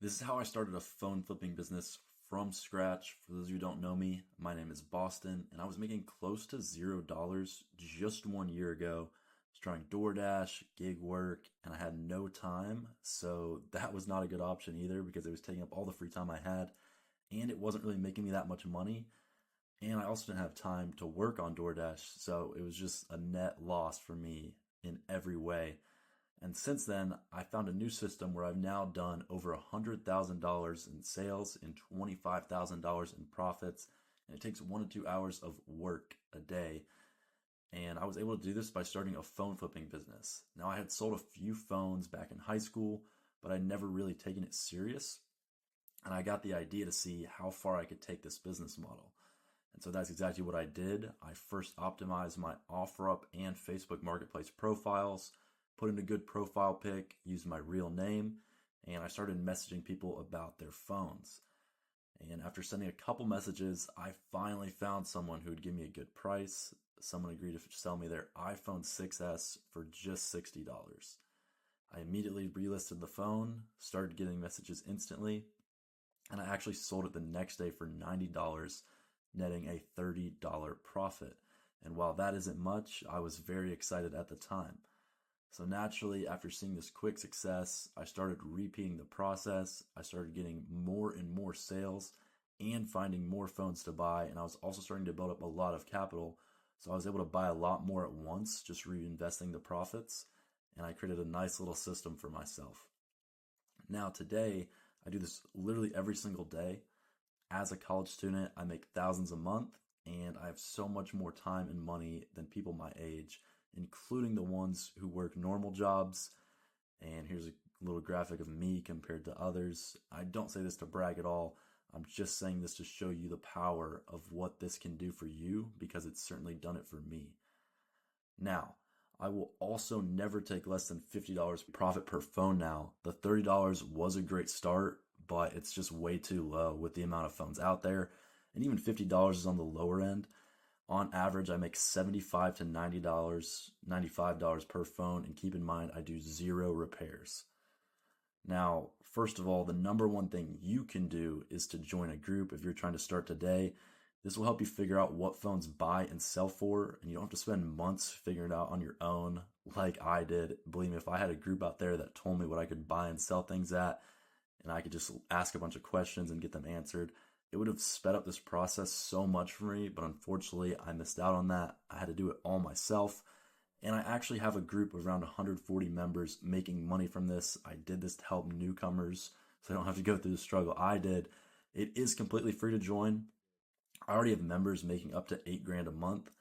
This is how I started a phone flipping business from scratch. For those of you who don't know me, my name is Boston, and I was making close to $0 just 1 year ago. I was trying DoorDash, gig work, and I had no time. So that was not a good option either because it was taking up all the free time I had, and it wasn't really making me that much money. And I also didn't have time to work on DoorDash, so it was just a net loss for me in every way. And since then, I found a new system where I've now done over $100,000 in sales and $25,000 in profits. And it takes 1 to 2 hours of work a day. And I was able to do this by starting a phone flipping business. Now, I had sold a few phones back in high school, but I'd never really taken it serious. And I got the idea to see how far I could take this business model. And so that's exactly what I did. I first optimized my OfferUp and Facebook Marketplace profiles, put in a good profile pic, used my real name, and I started messaging people about their phones. And after sending a couple messages, I finally found someone who would give me a good price. Someone agreed to sell me their iPhone 6S for just $60. I immediately relisted the phone, started getting messages instantly, and I actually sold it the next day for $90, netting a $30 profit. And while that isn't much, I was very excited at the time. So naturally, after seeing this quick success, I started repeating the process. I started getting more and more sales and finding more phones to buy. And I was also starting to build up a lot of capital. So I was able to buy a lot more at once, just reinvesting the profits. And I created a nice little system for myself. Now today, I do this literally every single day. As a college student, I make thousands a month, and I have so much more time and money than people my age, including the ones who work normal jobs. And here's a little graphic of me compared to others. I don't say this to brag at all. I'm just saying this to show you the power of what this can do for you because it's certainly done it for me. Now, I will also never take less than $50 profit per phone now. The $30 was a great start, but it's just way too low with the amount of phones out there. And even $50 is on the lower end. On average, I make $75 to $90, $95 per phone, and keep in mind, I do 0 repairs. Now, first of all, the number one thing you can do is to join a group if you're trying to start today. This will help you figure out what phones buy and sell for, and you don't have to spend months figuring it out on your own like I did. Believe me, if I had a group out there that told me what I could buy and sell things at, and I could just ask a bunch of questions and get them answered, it would have sped up this process so much for me, but unfortunately I missed out on that. I had to do it all myself, and I actually have a group of around 140 members making money from this. I did this to help newcomers so they don't have to go through the struggle I did. It is completely free to join. I already have members making up to $8,000 a month.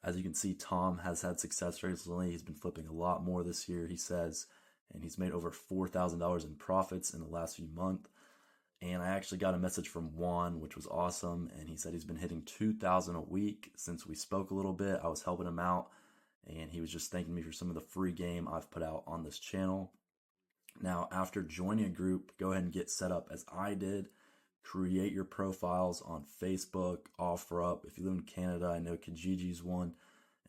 As you can see, Tom has had success recently. He's been flipping a lot more this year, he says, and he's made over $4,000 in profits in the last few months. And I actually got a message from Juan, which was awesome. And he said he's been hitting 2,000 a week since we spoke a little bit. I was helping him out, and he was just thanking me for some of the free game I've put out on this channel. Now, after joining a group, go ahead and get set up as I did. Create your profiles on Facebook, OfferUp. If you live in Canada, I know Kijiji's one.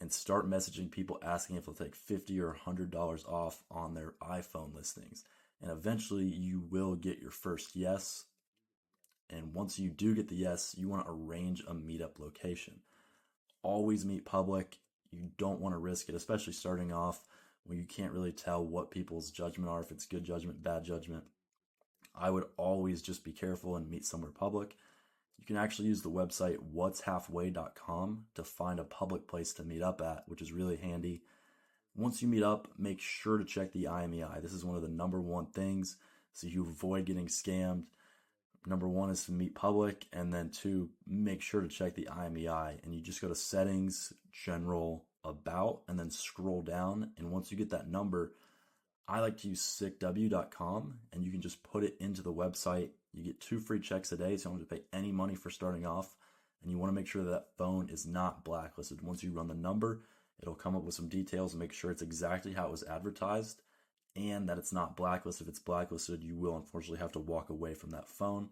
And start messaging people asking if they'll take $50 or $100 off on their iPhone listings. And eventually you will get your first yes. And once you do get the yes, you want to arrange a meetup location. Always meet public. You don't want to risk it, especially starting off when you can't really tell what people's judgment are, if it's good judgment, bad judgment. I would always just be careful and meet somewhere public. You can actually use the website whatshalfway.com to find a public place to meet up at, which is really handy. Once you meet up, make sure to check the IMEI. This is one of the number one things so you avoid getting scammed. Number one is to meet public, and then 2, make sure to check the IMEI. And you just go to settings, general, about, and then scroll down. And once you get that number, I like to use sickw.com, and you can just put it into the website. You get 2 free checks a day, so you don't have to pay any money for starting off. And you want to make sure that phone is not blacklisted. Once you run the number, it'll come up with some details and make sure it's exactly how it was advertised and that it's not blacklisted. If it's blacklisted, you will unfortunately have to walk away from that phone.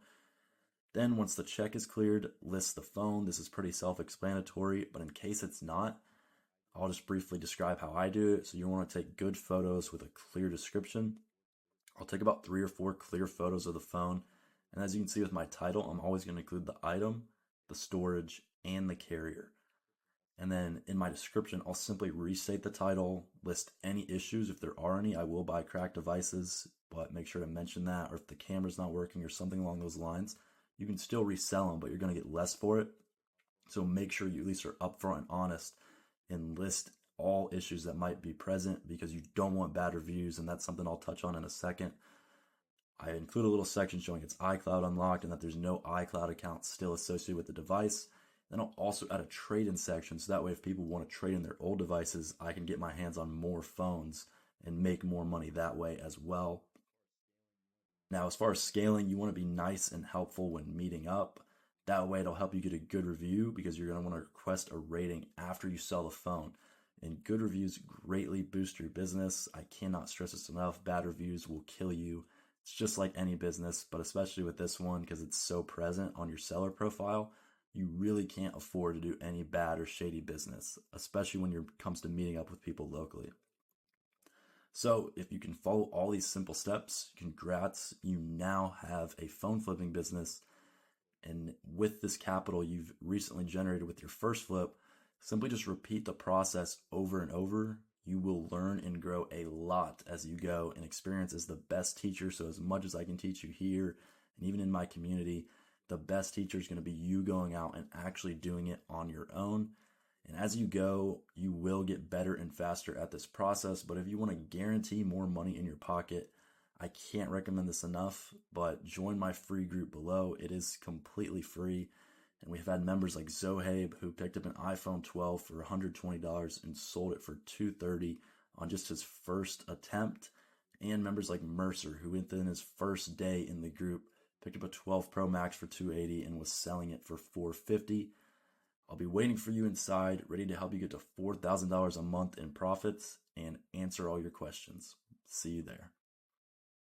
Then once the check is cleared, list the phone. This is pretty self-explanatory, but in case it's not, I'll just briefly describe how I do it. So you want to take good photos with a clear description. I'll take about 3 or 4 clear photos of the phone. And as you can see with my title, I'm always going to include the item, the storage, and the carrier. And then in my description, I'll simply restate the title, list any issues. If there are any, I will buy cracked devices, but make sure to mention that. Or if the camera's not working or something along those lines, you can still resell them, but you're going to get less for it. So make sure you at least are upfront and honest and list all issues that might be present, because you don't want bad reviews. And that's something I'll touch on in a second. I include a little section showing it's iCloud unlocked and that there's no iCloud account still associated with the device. Then I'll also add a trade-in section, so that way if people want to trade in their old devices, I can get my hands on more phones and make more money that way as well. Now, as far as scaling, you want to be nice and helpful when meeting up. That way it'll help you get a good review, because you're going to want to request a rating after you sell the phone. And good reviews greatly boost your business. I cannot stress this enough. Bad reviews will kill you. It's just like any business, but especially with this one, because it's so present on your seller profile, you really can't afford to do any bad or shady business, especially when it comes to meeting up with people locally. So if you can follow all these simple steps, congrats, you now have a phone flipping business. And with this capital you've recently generated with your first flip, simply just repeat the process over and over. You will learn and grow a lot as you go, and experience is the best teacher. So as much as I can teach you here and even in my community, the best teacher is going to be you going out and actually doing it on your own. And as you go, you will get better and faster at this process. But if you want to guarantee more money in your pocket, I can't recommend this enough, but join my free group below. It is completely free. And we've had members like Zohaib, who picked up an iPhone 12 for $120 and sold it for $230 on just his first attempt. And members like Mercer, who within his first day in the group picked up a 12 Pro Max for $280 and was selling it for $450. I'll be waiting for you inside, ready to help you get to $4,000 a month in profits and answer all your questions. See you there.